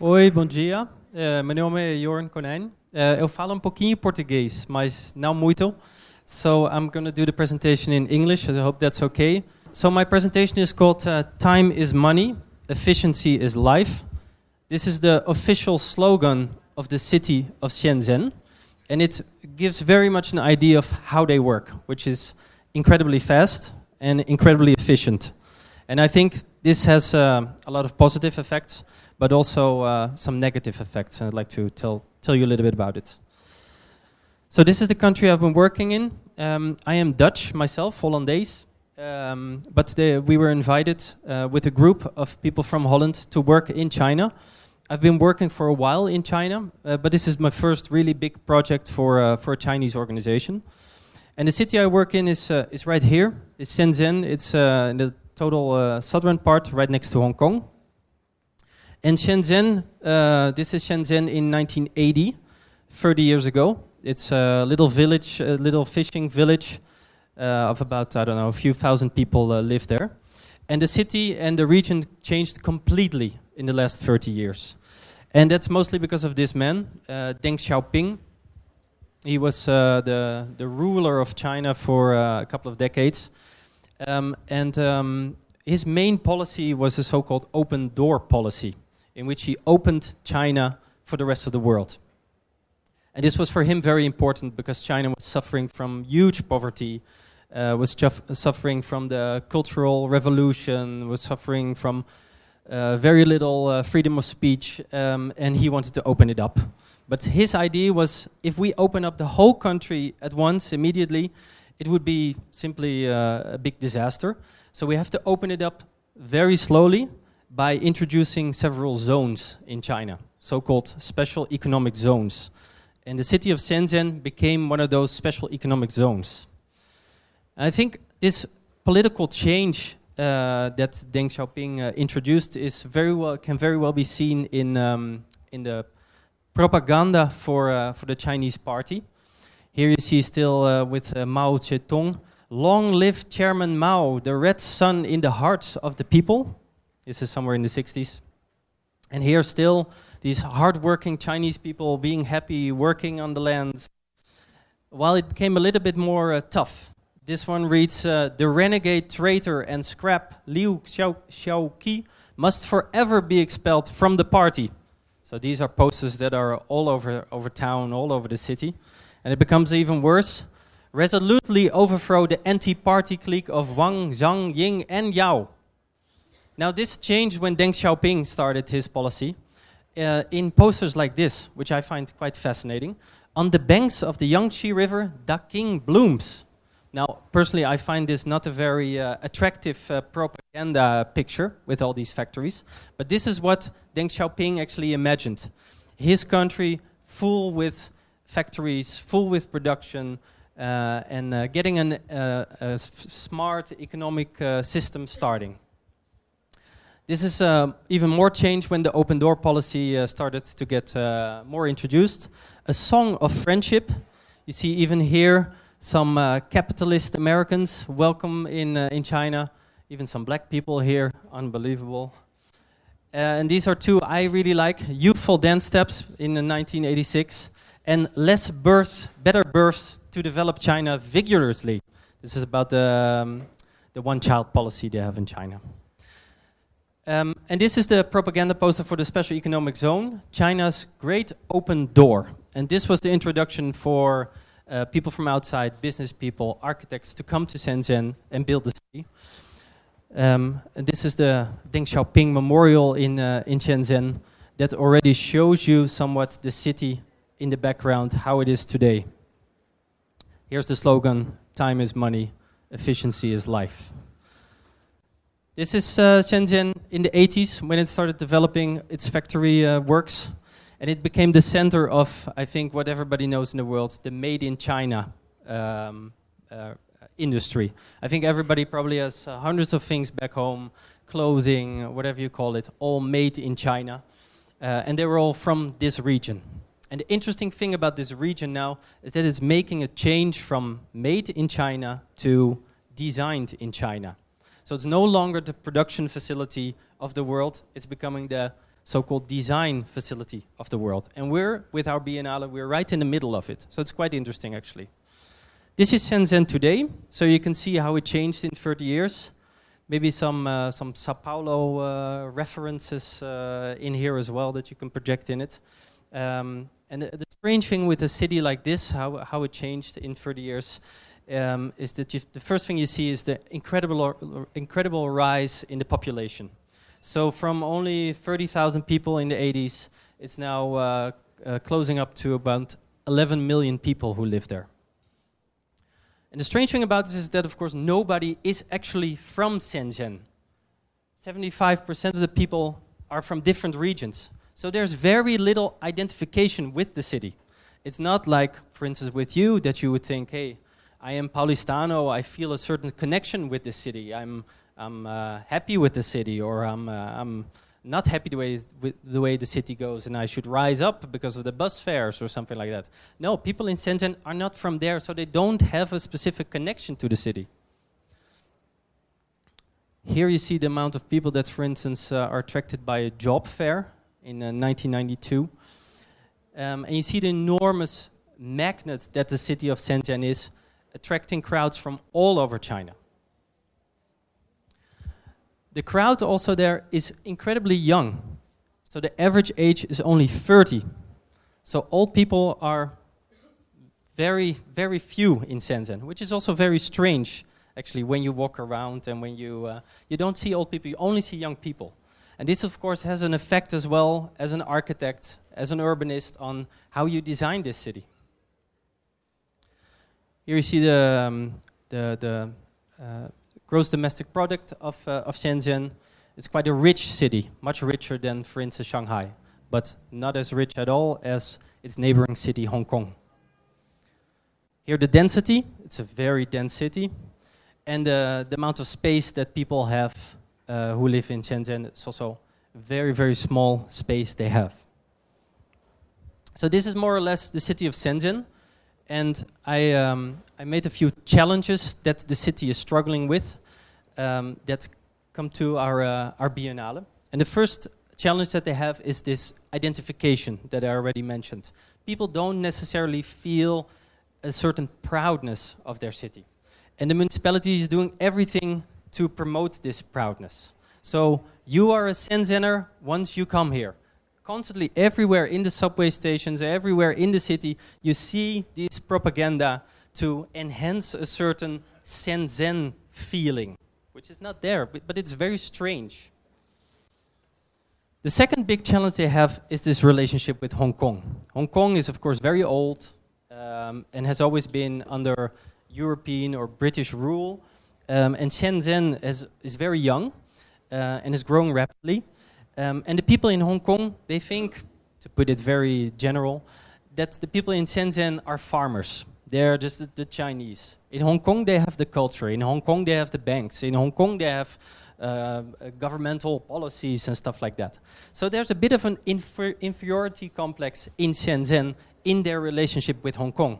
Oi, bom dia. Meu nome é Jorn Konijn. Eu falo pouquinho português, mas não muito. So I'm going to do the presentation in English. I hope that's okay. So my presentation is called Time is Money, Efficiency is Life. This is the official slogan of the city of Shenzhen. And it gives very much an idea of how they work, which is incredibly fast and incredibly efficient. And I think this has a lot of positive effects, but also some negative effects. And I'd like to tell you a little bit about it. So this is the country I've been working in. I am Dutch myself, Hollandês. But we were invited with a group of people from Holland to work in China. I've been working for a while in China, but this is my first really big project for a Chinese organization. And the city I work in is right here. It's Shenzhen. It's in the total southern part, right next to Hong Kong. And Shenzhen, this is Shenzhen in 1980, 30 years ago. It's a little village, a little fishing village of about, I don't know, a few thousand people live there. And the city and the region changed completely in the last 30 years. And that's mostly because of this man, Deng Xiaoping. He was the ruler of China for a couple of decades. His main policy was a so-called open door policy, in which he opened China for the rest of the world. And this was for him very important because China was suffering from huge poverty, was suffering from the Cultural Revolution, was suffering from very little freedom of speech, and he wanted to open it up. But his idea was, if we open up the whole country at once, immediately, it would be simply a big disaster. So we have to open it up very slowly by introducing several zones in China, so-called special economic zones. And the city of Shenzhen became one of those special economic zones. And I think this political change that Deng Xiaoping introduced can very well be seen in the propaganda for the Chinese party. Here you see still with Mao Zedong, "Long live Chairman Mao, the red sun in the hearts of the people." This is somewhere in the 60s. And here still, these hard-working Chinese people being happy, working on the lands. While it became a little bit more tough. This one reads, "The renegade traitor and scrap Liu Xiaoqi must forever be expelled from the party." So these are posters that are all over town, all over the city. And it becomes even worse. "Resolutely overthrow the anti-party clique of Wang, Zhang, Ying and Yao." Now this changed when Deng Xiaoping started his policy in posters like this, which I find quite fascinating. "On the banks of the Yangtze River, Da King blooms." Now, personally, I find this not a very attractive propaganda picture with all these factories. But this is what Deng Xiaoping actually imagined. His country full with factories, full with production, and getting a smart economic system starting. This is even more change when the open door policy started to get more introduced. A song of friendship. You see even here some capitalist Americans welcome in China. Even some black people here, unbelievable. And these are two I really like. Youthful dance steps in 1986. And less births, better births to develop China vigorously. This is about the one-child policy they have in China. And this is the propaganda poster for the Special Economic Zone, China's Great Open Door. And this was the introduction for people from outside, business people, architects, to come to Shenzhen and build the city. And this is the Deng Xiaoping Memorial in Shenzhen that already shows you somewhat the city in the background, how it is today. Here's the slogan, "Time is money, efficiency is life." This is Shenzhen in the 80s when it started developing its factory works. And it became the center of, I think, what everybody knows in the world, the made in China industry. I think everybody probably has hundreds of things back home, clothing, whatever you call it, all made in China. And they were all from this region. And the interesting thing about this region now is that it's making a change from made in China to designed in China. So it's no longer the production facility of the world, it's becoming the so-called design facility of the world. And we're, with our Biennale, we're right in the middle of it. So it's quite interesting, actually. This is Shenzhen today, so you can see how it changed in 30 years. Maybe some Sao Paulo references in here as well that you can project in it. And the strange thing with a city like this, how it changed in 30 years, is that the first thing you see is the incredible rise in the population. So from only 30,000 people in the 80s, it's now closing up to about 11 million people who live there. And the strange thing about this is that, of course, nobody is actually from Shenzhen. 75% of the people are from different regions. So there's very little identification with the city. It's not like, for instance, with you, that you would think, hey, I am Paulistano, I feel a certain connection with the city. I'm happy with the city, or I'm not happy with the way the city goes, and I should rise up because of the bus fares or something like that. No, people in Shenzhen are not from there, so they don't have a specific connection to the city. Here you see the amount of people that, for instance, are attracted by a job fair in 1992. And you see the enormous magnet that the city of Shenzhen is, attracting crowds from all over China. The crowd also there is incredibly young. So the average age is only 30. So old people are very, very few in Shenzhen, which is also very strange, actually, when you walk around and when you don't see old people, you only see young people. And this, of course, has an effect as well as an architect, as an urbanist, on how you design this city. Here you see the gross domestic product of Shenzhen. It's quite a rich city, much richer than, for instance, Shanghai, but not as rich at all as its neighboring city, Hong Kong. Here the density, it's a very dense city, and the amount of space that people have who live in Shenzhen, it's also very, very small space they have. So this is more or less the city of Shenzhen, and I made a few challenges that the city is struggling with that come to our Biennale. And the first challenge that they have is this identification that I already mentioned. People don't necessarily feel a certain proudness of their city. And the municipality is doing everything to promote this proudness. So you are a Shenzhener once you come here. Constantly, everywhere in the subway stations, everywhere in the city, you see this propaganda to enhance a certain Shenzhen feeling, which is not there, but it's very strange. The second big challenge they have is this relationship with Hong Kong. Hong Kong is, of course, very old and has always been under European or British rule. And Shenzhen is very young and is growing rapidly. And the people in Hong Kong, they think, to put it very general, that the people in Shenzhen are farmers. They're just the Chinese. In Hong Kong, they have the culture. In Hong Kong, they have the banks. In Hong Kong, they have governmental policies and stuff like that. So there's a bit of an inferiority complex in Shenzhen in their relationship with Hong Kong.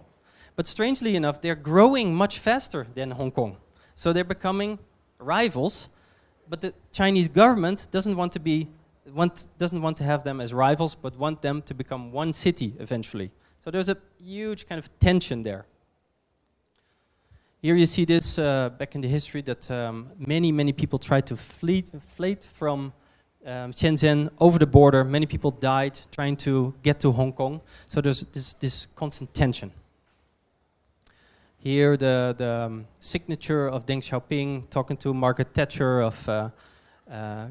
But strangely enough, they're growing much faster than Hong Kong. So they're becoming rivals, but the Chinese government doesn't want to have them as rivals, but want them to become one city eventually. So there's a huge kind of tension there. Here you see this back in the history that many people tried to flee from Shenzhen over the border. Many people died trying to get to Hong Kong. So there's this constant tension. Here the signature of Deng Xiaoping talking to Margaret Thatcher of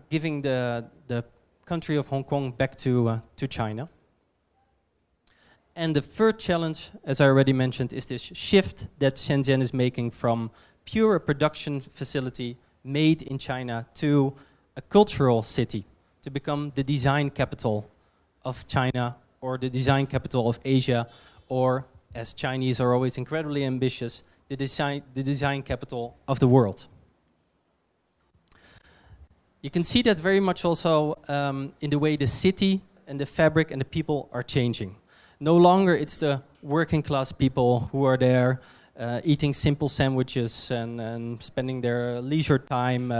giving the country of Hong Kong back to China. And the third challenge, as I already mentioned, is this shift that Shenzhen is making from pure production facility made in China to a cultural city, to become the design capital of China or the design capital of Asia, or, as Chinese are always incredibly ambitious, the design capital of the world. You can see that very much also in the way the city and the fabric and the people are changing. No longer it's the working class people who are there eating simple sandwiches and spending their leisure time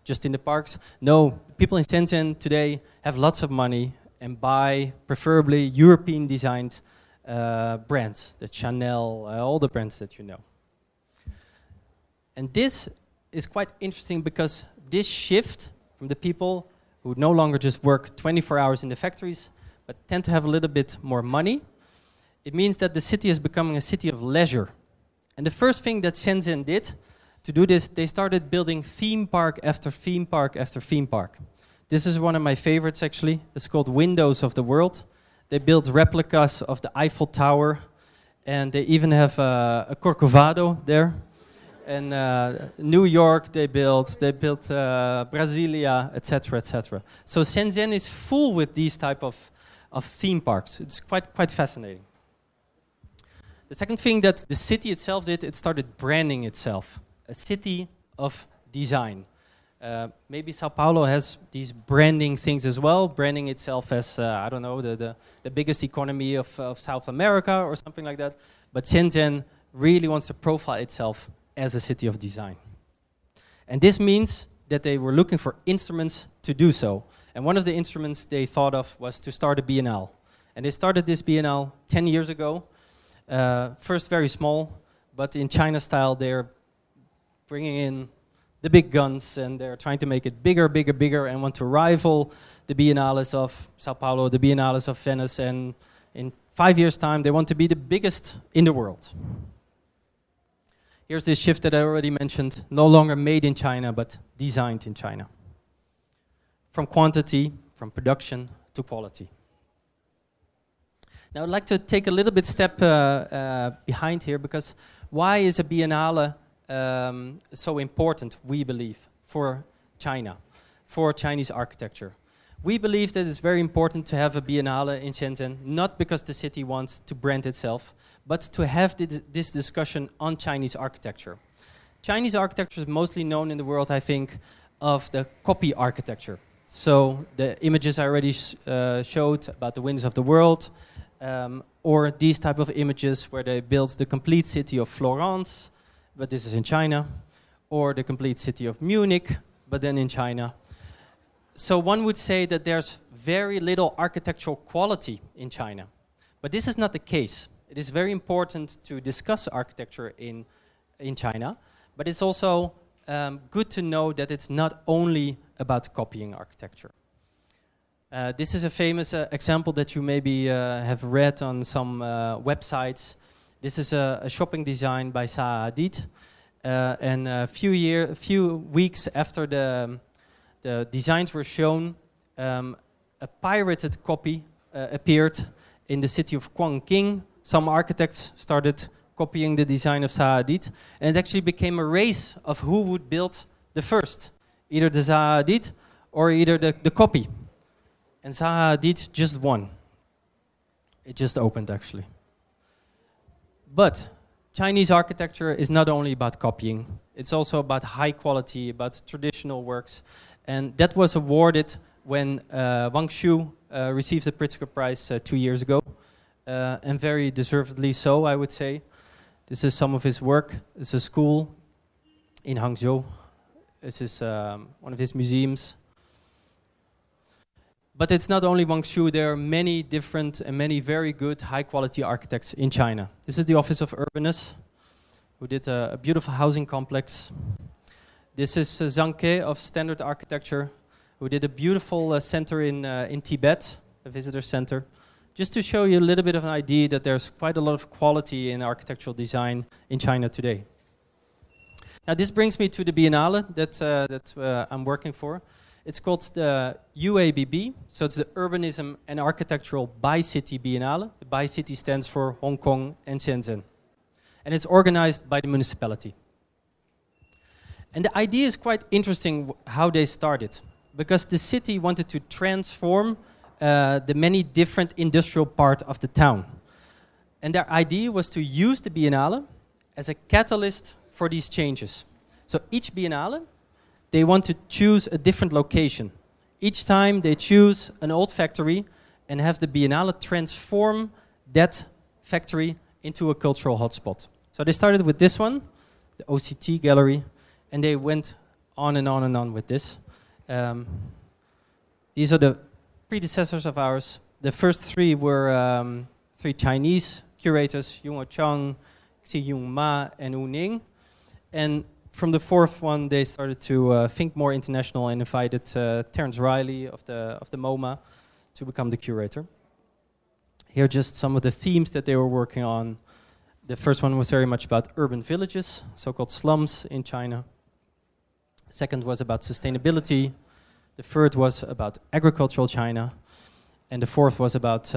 just in the parks. No, people in Shenzhen today have lots of money and buy preferably European designed brands, the Chanel, all the brands that you know. And this is quite interesting because this shift from the people who no longer just work 24 hours in the factories, but tend to have a little bit more money, it means that the city is becoming a city of leisure. And the first thing that Shenzhen did to do this, they started building theme park after theme park after theme park. This is one of my favorites, actually. It's called Windows of the World. They built replicas of the Eiffel Tower, and they even have a Corcovado there. And New York they built Brasilia, etc., etc. So Shenzhen is full with these type of theme parks. It's quite fascinating. The second thing that the city itself did, it started branding itself. A city of design. Maybe Sao Paulo has these branding things as well, branding itself as, I don't know, the biggest economy of South America or something like that. But Shenzhen really wants to profile itself as a city of design. And this means that they were looking for instruments to do so. And one of the instruments they thought of was to start a bienal. And they started this bienal 10 years ago. First very small, but in China style they're bringing in the big guns and they're trying to make it bigger, bigger, bigger and want to rival the biennales of Sao Paulo, the biennales of Venice, and in 5 years' time they want to be the biggest in the world. Here's this shift that I already mentioned, no longer made in China, but designed in China. From quantity, from production to quality. Now I'd like to take a little bit step behind here, because why is a biennale so important, we believe, for China, for Chinese architecture? We believe that it's very important to have a biennale in Shenzhen, not because the city wants to brand itself, but to have this discussion on Chinese architecture. Chinese architecture is mostly known in the world, I think, of the copy architecture. So the images I already showed about the windows of the world, or these type of images where they built the complete city of Florence, but this is in China, or the complete city of Munich, but then in China. So one would say that there's very little architectural quality in China. But this is not the case. It is very important to discuss architecture in China, but it's also good to know that it's not only about copying architecture. This is a famous example that you maybe have read on some websites. This is a shopping design by Zaha Hadid, and a few weeks after the designs were shown, a pirated copy appeared in the city of Konjin. Some architects started copying the design of Zaha Hadid, and it actually became a race of who would build the first, either the Zaha Hadid or either the copy. And Zaha Hadid just won. It just opened, actually. But Chinese architecture is not only about copying, it's also about high quality, about traditional works. And that was awarded when Wang Shu received the Pritzker Prize 2 years ago, and very deservedly so, I would say. This is some of his work. It's a school in Hangzhou. This is one of his museums. But it's not only Wang Shu, there are many different and many very good high-quality architects in China. This is the Office of Urbanus, who did a beautiful housing complex. This is Zhang Ke of Standard Architecture, who did a beautiful center in Tibet, a visitor center. Just to show you a little bit of an idea that there's quite a lot of quality in architectural design in China today. Now this brings me to the Biennale that I'm working for. It's called the UABB, so it's the Urbanism and Architectural Bi-City Biennale. The Bi-City stands for Hong Kong and Shenzhen. And it's organized by the municipality. And the idea is quite interesting how they started, because the city wanted to transform the many different industrial parts of the town. And their idea was to use the Biennale as a catalyst for these changes. So each Biennale, they want to choose a different location. Each time they choose an old factory and have the Biennale transform that factory into a cultural hotspot. So they started with this one, the OCT gallery, and they went on and on and on with this. These are the predecessors of ours. The first three were three Chinese curators, Yung Chang, Xi Yung Ma, and Wu Ning. And from the fourth one, they started to think more international and invited Terence Riley of the MoMA to become the curator. Here are just some of the themes that they were working on. The first one was very much about urban villages, so-called slums in China. Second was about sustainability. The third was about agricultural China. And the fourth was about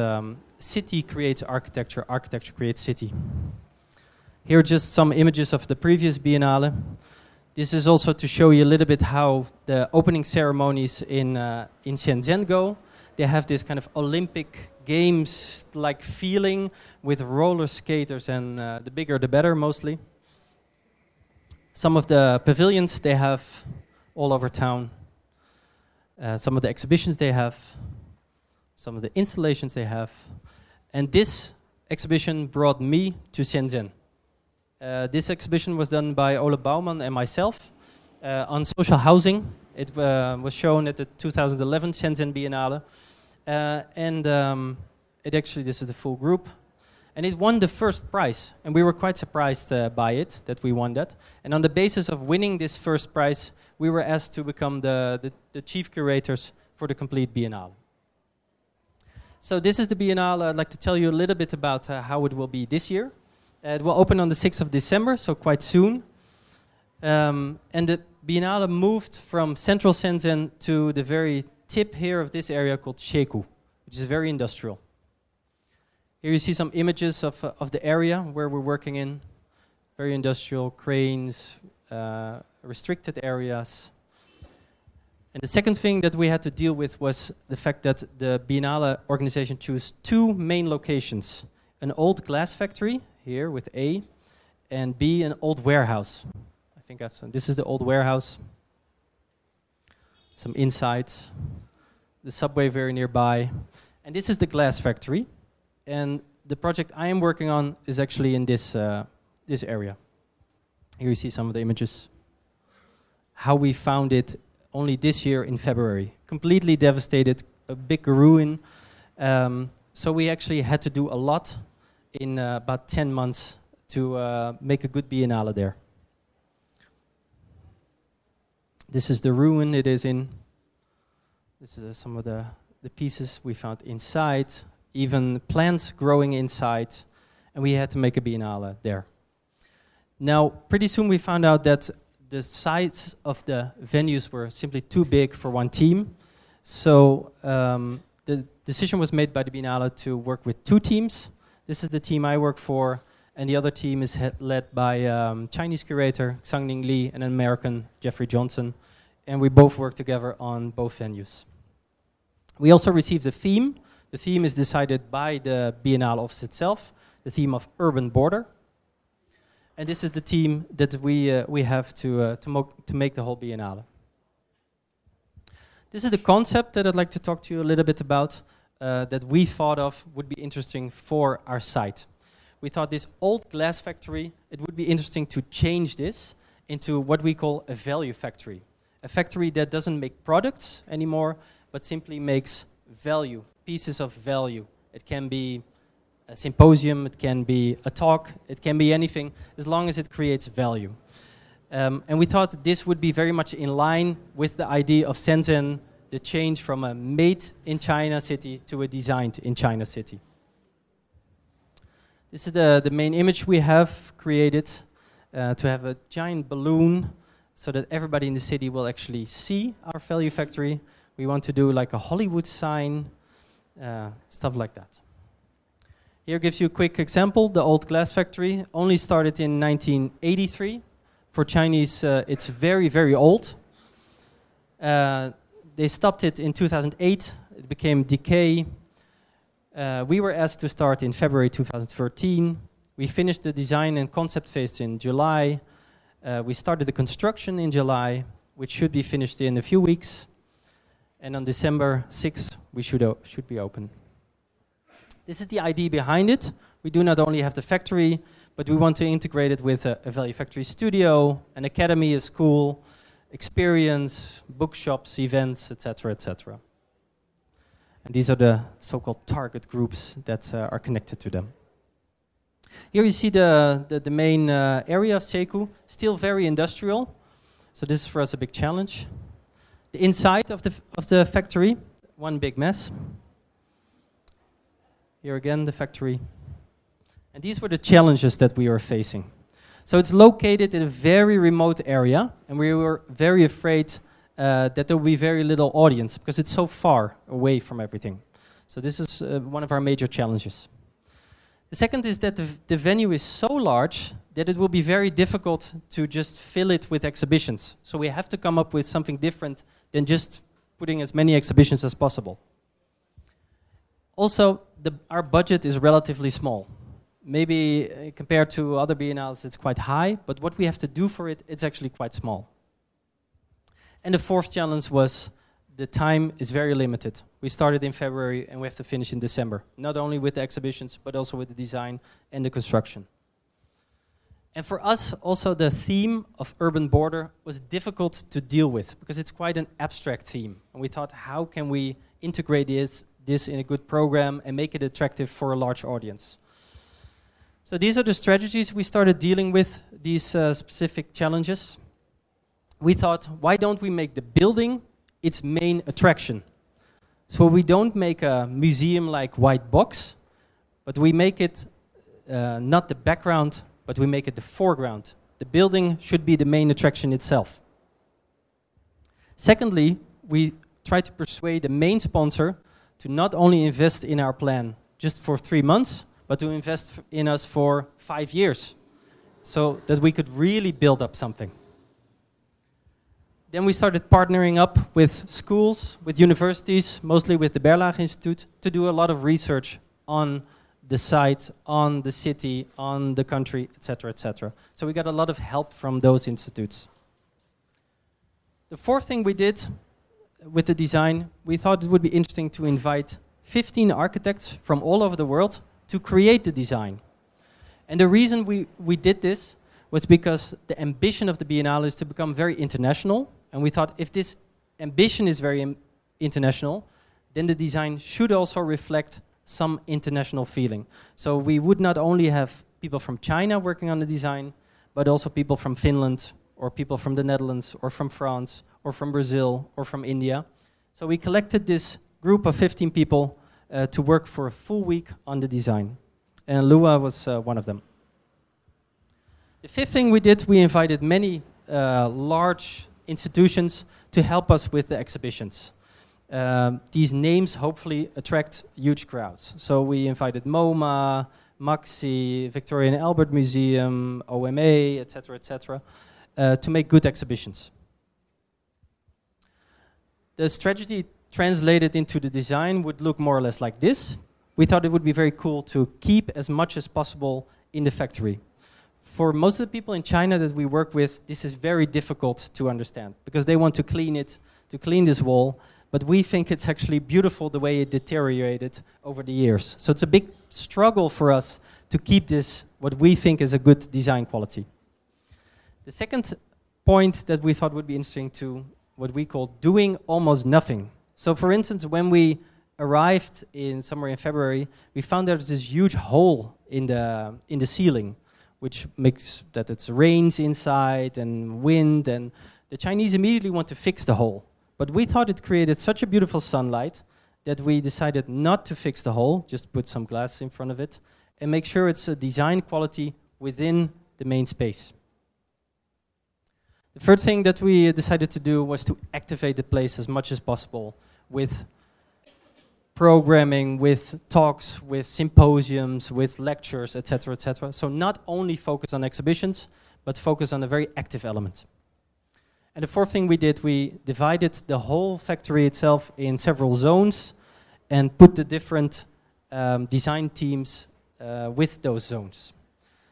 city creates architecture, architecture creates city. Here are just some images of the previous Biennale. This is also to show you a little bit how the opening ceremonies in Shenzhen go. They have this kind of Olympic Games-like feeling with roller skaters, and the bigger the better, mostly. Some of the pavilions they have all over town. Some of the exhibitions they have. Some of the installations they have. And this exhibition brought me to Shenzhen. This exhibition was done by Ole Bouwman and myself on social housing. It was shown at the 2011 Shenzhen Biennale. It actually, this is the full group. And it won the first prize. And we were quite surprised by it, that we won that. And on the basis of winning this first prize, we were asked to become the chief curators for the complete Biennale. So this is the Biennale. I'd like to tell you a little bit about how it will be this year. It will open on the 6th of December, so quite soon. And the Biennale moved from central Shenzhen to the very tip here of this area called Sheku, which is very industrial. Here you see some images of the area where we're working in. Very industrial, cranes, restricted areas. And the second thing that we had to deal with was the fact that the Biennale organization chose two main locations. An old glass factory, here with A, and B, an old warehouse. I think I've seen, this is the old warehouse. Some insides. The subway very nearby. And this is the glass factory. And the project I am working on is actually in this area. Here you see some of the images. How we found it only this year in February. Completely devastated, a big ruin. So we actually had to do a lot in about 10 months to make a good Biennale there. This is the ruin it is in. This is some of the pieces we found inside, even plants growing inside, and we had to make a Biennale there. Now, pretty soon we found out that the size of the venues were simply too big for one team. So the decision was made by the Biennale to work with two teams. This is the team I work for, and the other team is led by Chinese curator Xiangning Li and an American, Jeffrey Johnson. And we both work together on both venues. We also received a theme. The theme is decided by the Biennale office itself, the theme of urban border. And this is the team that we have to make the whole Biennale. This is the concept that I'd like to talk to you a little bit about, that we thought of would be interesting for our site. We thought this old glass factory, it would be interesting to change this into what we call a value factory. A factory that doesn't make products anymore, but simply makes value, pieces of value. It can be a symposium, it can be a talk, it can be anything, as long as it creates value. And we thought this would be very much in line with the idea of Shenzhen, the change from a made in China city to a designed in China city. This is the main image we have created, to have a giant balloon so that everybody in the city will actually see our value factory. We want to do like a Hollywood sign, stuff like that. Here gives you a quick example. The old glass factory only started in 1983. For Chinese, it's very, very old. They stopped it in 2008. It became decay. We were asked to start in February 2013. We finished the design and concept phase in July. We started the construction in July, which should be finished in a few weeks. And on December 6th, we should be open. This is the idea behind it. We do not only have the factory, but we want to integrate it with a value factory studio, an academy, a school, experience, bookshops, events, etc., etc. And these are the so-called target groups that are connected to them. Here you see the main area of Seku, still very industrial. So this is for us a big challenge. The inside of the factory, one big mess. Here again, the factory. And these were the challenges that we were facing. So it's located in a very remote area, and we were very afraid that there will be very little audience, because it's so far away from everything. So this is one of our major challenges. The second is that the venue is so large that it will be very difficult to just fill it with exhibitions. So we have to come up with something different than just putting as many exhibitions as possible. Also, our budget is relatively small. Maybe compared to other biennales, it's quite high, but what we have to do for it, it's actually quite small. And the fourth challenge was the time is very limited. We started in February and we have to finish in December, not only with the exhibitions, but also with the design and the construction. And for us, also the theme of urban border was difficult to deal with, because it's quite an abstract theme. And we thought, how can we integrate this in a good program and make it attractive for a large audience? So these are the strategies we started dealing with, these specific challenges. We thought, why don't we make the building its main attraction? So we don't make a museum-like white box, but we make it not the background, but we make it the foreground. The building should be the main attraction itself. Secondly, we try to persuade the main sponsor to not only invest in our plan just for 3 months, but to invest in us for 5 years, so that we could really build up something. Then we started partnering up with schools, with universities, mostly with the Berlage Institute, to do a lot of research on the site, on the city, on the country, etc., etc. So we got a lot of help from those institutes. The fourth thing we did with the design, we thought it would be interesting to invite 15 architects from all over the world to create the design. And the reason we did this was because the ambition of the Bienal is to become very international. And we thought, if this ambition is very international, then the design should also reflect some international feeling. So we would not only have people from China working on the design, but also people from Finland, or people from the Netherlands, or from France, or from Brazil, or from India. So we collected this group of 15 people to work for a full week on the design. And Lua was one of them. The fifth thing we did, we invited many large institutions to help us with the exhibitions. These names hopefully attract huge crowds. So we invited MoMA, Maxi, Victoria and Albert Museum, OMA, etc., to make good exhibitions. The strategy translated into the design would look more or less like this. We thought it would be very cool to keep as much as possible in the factory. For most of the people in China that we work with, this is very difficult to understand, because they want to clean it, to clean this wall, but we think it's actually beautiful the way it deteriorated over the years. So it's a big struggle for us to keep this, what we think is a good design quality. The second point that we thought would be interesting to what we call doing almost nothing. So for instance, when we arrived somewhere in February, we found there's this huge hole in the ceiling, which makes that it rains inside and wind, and the Chinese immediately want to fix the hole. But we thought it created such a beautiful sunlight that we decided not to fix the hole, just put some glass in front of it, and make sure it's a design quality within the main space. The third thing that we decided to do was to activate the place as much as possible with programming, with talks, with symposiums, with lectures, etc., etc. So not only focus on exhibitions, but focus on a very active element. And the fourth thing we did, we divided the whole factory itself in several zones and put the different design teams with those zones.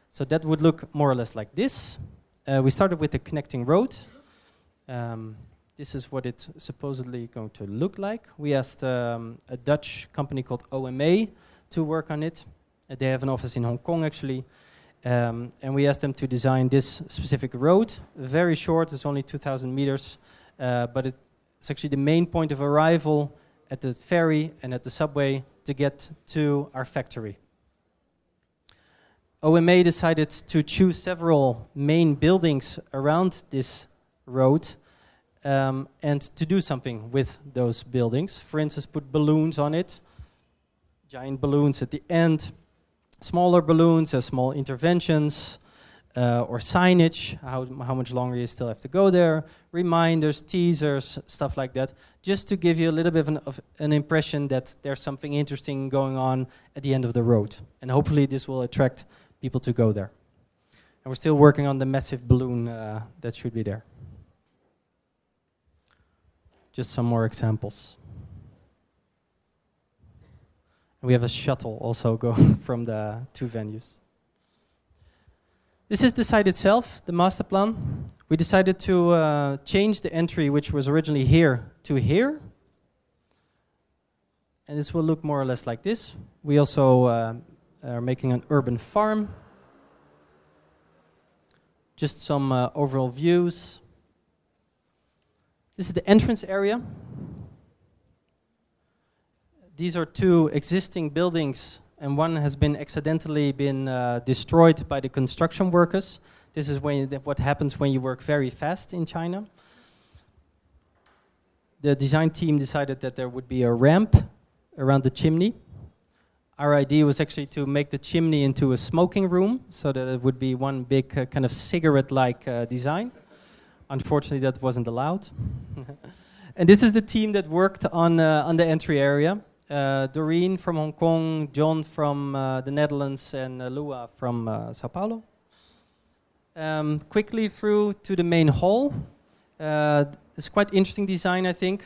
So that would look more or less like this. We started with the connecting road. This is what it's supposedly going to look like. We asked a Dutch company called OMA to work on it. They have an office in Hong Kong, actually. And we asked them to design this specific road, very short, it's only 2,000 meters, but it's actually the main point of arrival at the ferry and at the subway to get to our factory. OMA decided to choose several main buildings around this road and to do something with those buildings. For instance, put balloons on it, giant balloons at the end, smaller balloons as small interventions, or signage, how much longer you still have to go there, reminders, teasers, stuff like that, just to give you a little bit of an impression that there's something interesting going on at the end of the road. And hopefully this will attract people to go there. And we're still working on the massive balloon that should be there. Just some more examples. And we have a shuttle also going from the two venues. This is the site itself, the master plan. We decided to change the entry, which was originally here, to here. And this will look more or less like this. We also are making an urban farm. Just some overall views. This is the entrance area. These are two existing buildings, and one has been accidentally destroyed by the construction workers. This is what happens when you work very fast in China. The design team decided that there would be a ramp around the chimney. Our idea was actually to make the chimney into a smoking room, so that it would be one big kind of cigarette-like design. Unfortunately, that wasn't allowed. And this is the team that worked on the entry area. Doreen from Hong Kong, John from the Netherlands, and Lua from Sao Paulo. Quickly through to the main hall. It's quite interesting design, I think.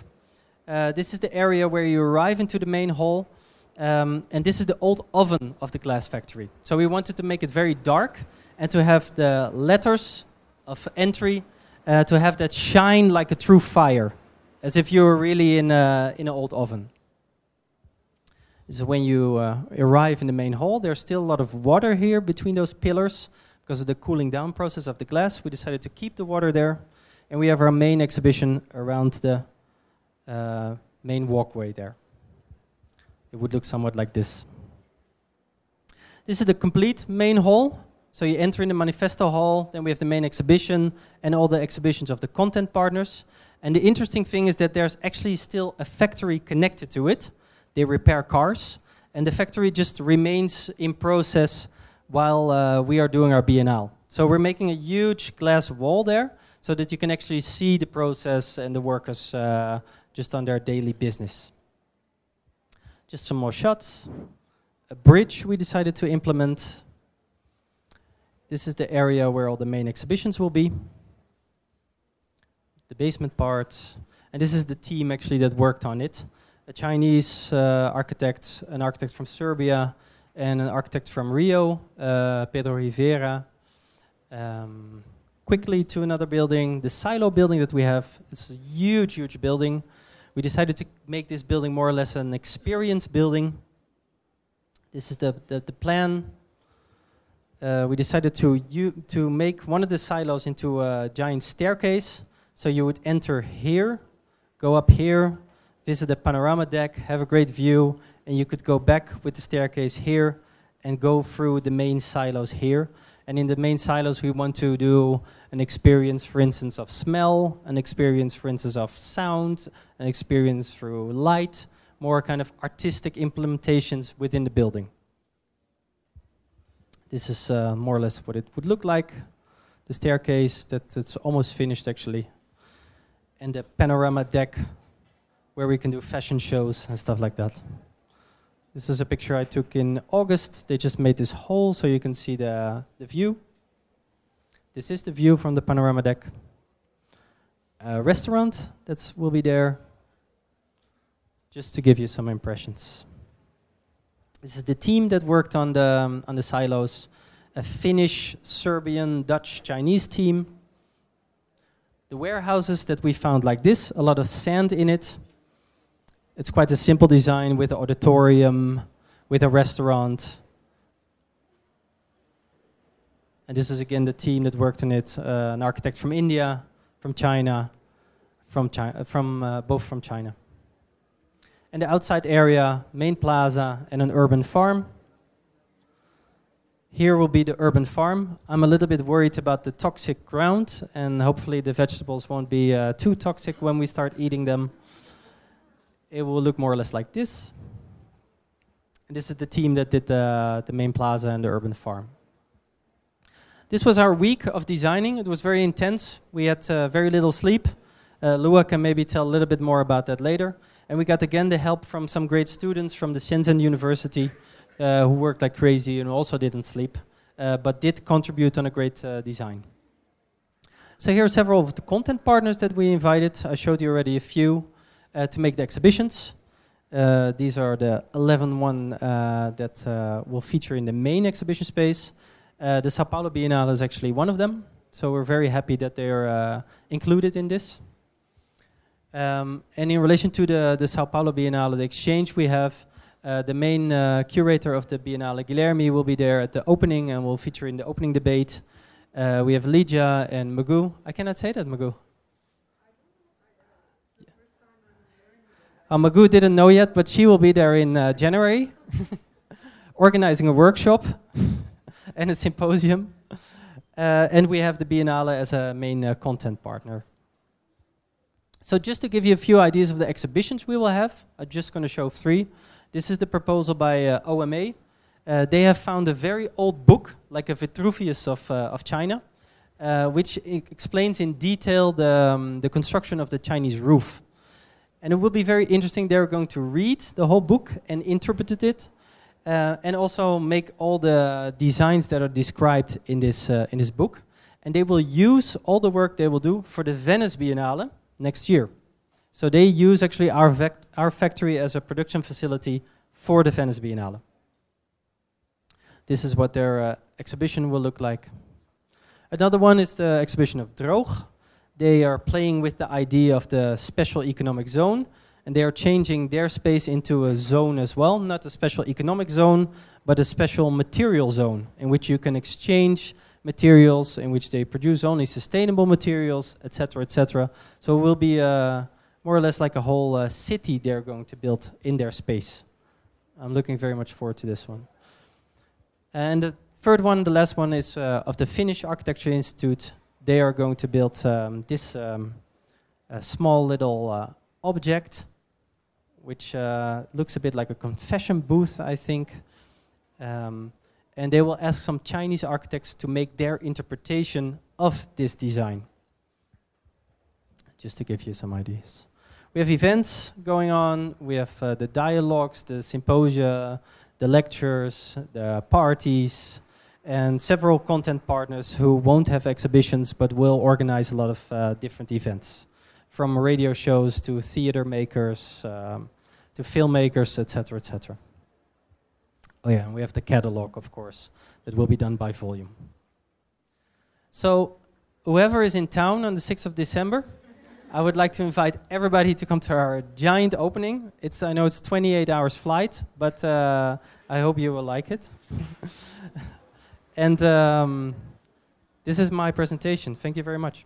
This is the area where you arrive into the main hall. And this is the old oven of the glass factory. So we wanted to make it very dark and to have the letters of entry to have that shine like a true fire, as if you were really in an old oven. So when you arrive in the main hall, there's still a lot of water here between those pillars. Because of the cooling down process of the glass, we decided to keep the water there. And we have our main exhibition around the main walkway there. It would look somewhat like this. This is the complete main hall. So you enter in the manifesto hall, then we have the main exhibition and all the exhibitions of the content partners. And the interesting thing is that there's actually still a factory connected to it. They repair cars, and the factory just remains in process while we are doing our Bienal. So we're making a huge glass wall there so that you can actually see the process and the workers just on their daily business. Just some more shots. A bridge we decided to implement. This is the area where all the main exhibitions will be. The basement part. And this is the team actually that worked on it. A Chinese architect, an architect from Serbia, and an architect from Rio, Pedro Rivera. Quickly to another building, the silo building that we have. It's a huge, huge building. We decided to make this building more or less an experience building. This is the plan. We decided to make one of the silos into a giant staircase. So you would enter here, go up here, visit the panorama deck, have a great view, and you could go back with the staircase here and go through the main silos here. And in the main silos, we want to do an experience, for instance, of smell, an experience, for instance, of sound, an experience through light, more kind of artistic implementations within the building. This is more or less what it would look like. The staircase, that's almost finished actually. And the panorama deck, where we can do fashion shows and stuff like that. This is a picture I took in August. They just made this hole so you can see the view. This is the view from the panorama deck. A restaurant that will be there, just to give you some impressions. This is the team that worked on the silos. A Finnish, Serbian, Dutch, Chinese team. The warehouses that we found like this, a lot of sand in it. It's quite a simple design with an auditorium, with a restaurant. And this is again the team that worked on it, an architect from India, from China, both from China. And the outside area, main plaza and an urban farm. Here will be the urban farm. I'm a little bit worried about the toxic ground, and hopefully the vegetables won't be too toxic when we start eating them. It will look more or less like this. And this is the team that did the main plaza and the urban farm. This was our week of designing. It was very intense. We had very little sleep. Lua can maybe tell a little bit more about that later. And we got again the help from some great students from the Shenzhen University who worked like crazy and also didn't sleep, but did contribute on a great design. So here are several of the content partners that we invited. I showed you already a few to make the exhibitions. These are the 11 that will feature in the main exhibition space. The Sao Paulo Bienal is actually one of them, so we're very happy that they're included in this. And in relation to the Sao Paulo Bienal, the exchange we have, the main curator of the Biennale, Guilherme, will be there at the opening and will feature in the opening debate. We have Lydia and Magoo. I cannot say that, Magoo. Magoo didn't know yet, but she will be there in January, organizing a workshop and a symposium. And we have the Biennale as a main content partner. So just to give you a few ideas of the exhibitions we will have, I'm just going to show 3. This is the proposal by OMA. They have found a very old book, like a Vitruvius of China, which explains in detail the construction of the Chinese roof. And it will be very interesting. They're going to read the whole book and interpret it, and also make all the designs that are described in this book. And they will use all the work they will do for the Venice Biennale next year. So they use actually our factory as a production facility for the Venice Biennale. This is what their exhibition will look like. Another one is the exhibition of Droog. They are playing with the idea of the special economic zone, and they are changing their space into a zone as well, not a special economic zone, but a special material zone in which you can exchange materials, in which they produce only sustainable materials, etc., etc. So it will be more or less like a whole city they're going to build in their space. I'm looking very much forward to this one. And the third one, the last one, is of the Finnish Architecture Institute. They are going to build this small little object, which looks a bit like a confession booth, I think. And they will ask some Chinese architects to make their interpretation of this design. Just to give you some ideas. We have events going on. We have the dialogues, the symposia, the lectures, the parties, and several content partners who won't have exhibitions but will organize a lot of different events, from radio shows to theater makers, to filmmakers, etc., etc. Oh yeah, and we have the catalog, of course, that will be done by volume. So whoever is in town on the 6th of December, I would like to invite everybody to come to our giant opening. I know it's 28 hours flight, but I hope you will like it. And this is my presentation. Thank you very much.